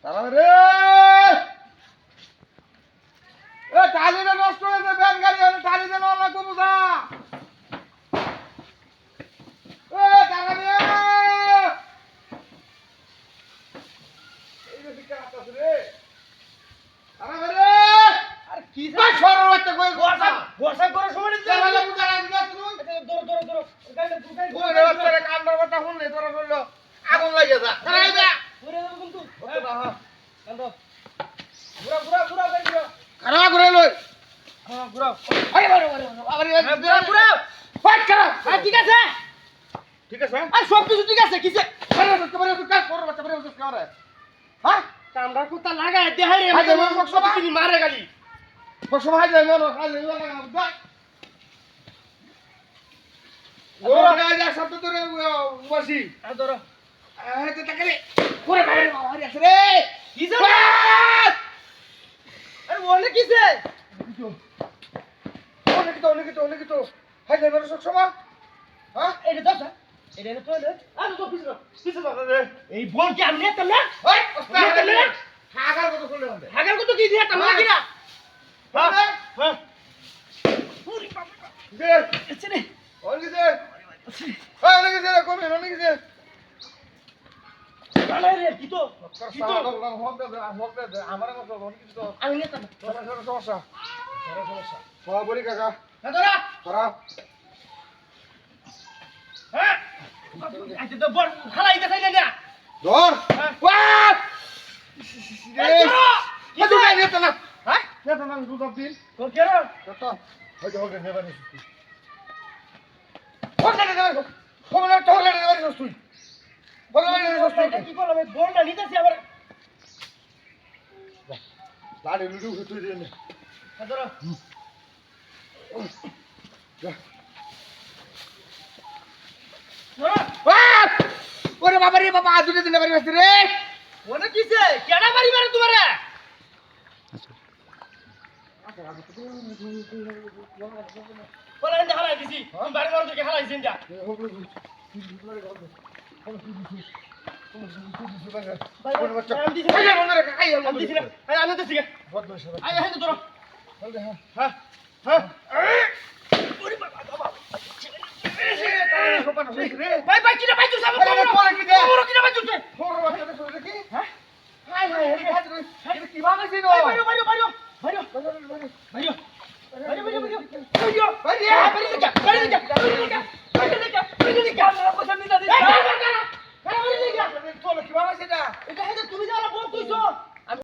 রে এ টালিটা নষ্ট হয়েছে ব্যান গাড়ি হলে টালিটা নলা কমুসা এ টাকা রে এই যে দিকে আসছে রে টাকা রে আর কি কই সরর হচ্ছে কই গোসা গোসা করে সময় দিতে টাকা বুঝা লাগা তুই দৌড় গাইলে দুকাই কই রে তোরে কান্দার কথা শুনলে তোরা কইল আগুন লাগিয়ে যা খারাই দা ঘুরে যাবো কিন্তু হতো না হ্যাঁ কান্দ ঘুরা গাড়ি ঘুরা খারাপ করে লই হ্যাঁ ঘুরা আরে আরে ঘুরা ঘুরা ফাট খারাপ হ্যাঁ ঠিক আছে ঠিক আছে আর সব কিছু ঠিক আছে কিসে আরে তোমারে তো কাজ করব তোমারে তো করে হ্যাঁ কামড়া কুত্তা লাগায় দেহাই রে আগে আমার সব সময় তিনি মারে গালি সময় যায় না খালি লাগা না ওরা যা শব্দ ধরে বসি আর ধরো আরে তো তাকালে করে বাইরে মারি আছে রে কিসে আরে বলে কিসে অনেক তো হাই যাবে সব সময় হ্যাঁ এটা দশ এটা তো আর তো পিছে দাও এই বল কি আমি নিতাম না ওই নিতাম না হাগার কত শুনলে হবে হাগার কত কি দিতাম না কিনা হ্যাঁ হ্যাঁ পুরি বাবা দে এসে রে অনেক দে অনেক দে কমে অনেক দে জানা রে কি তো আমার মতো অনেক কিছু আমি নিতাম সমস্যা সমস্যা বলি কাকা না ধরা তোরা হ্যাঁ আজ তো বল খালাইতে চাইলে না ধর ওয়াক কি তো নেতা না হ্যাঁ নেতা না দুধ দিন তোর কেন তো হয়তো হবে নেবা নি ওকে না খবর তো হলে নেবা নি তুই বলে এটা কি করলাম এই বলটা নিতেছি আবার লাড়ি লুডু তুই দে না ধরো ওয়াক ওরে বাবা রে বাবা দুটো দিন বাড়ি আসছে রে ওনে কিছে কেডা মারি মারে তোমারে বলে এন্ড হালাই দিছি তুমি বাড়ি মারো দেখে হালাই দিছেন যা আমি দিছি আমি দিছি আমি দিছি আই হেন ধরো হ্যাঁ হ্যাঁ ওরে বাবা বাবা ভাই ভাই কিনা ভাই তুই সামনে বড় কিনা ভাই তুই হ্যাঁ হাই হাই কিভাবে ছিল বাইরো বাইরো বাইরো বাইরো বাইরো তুমি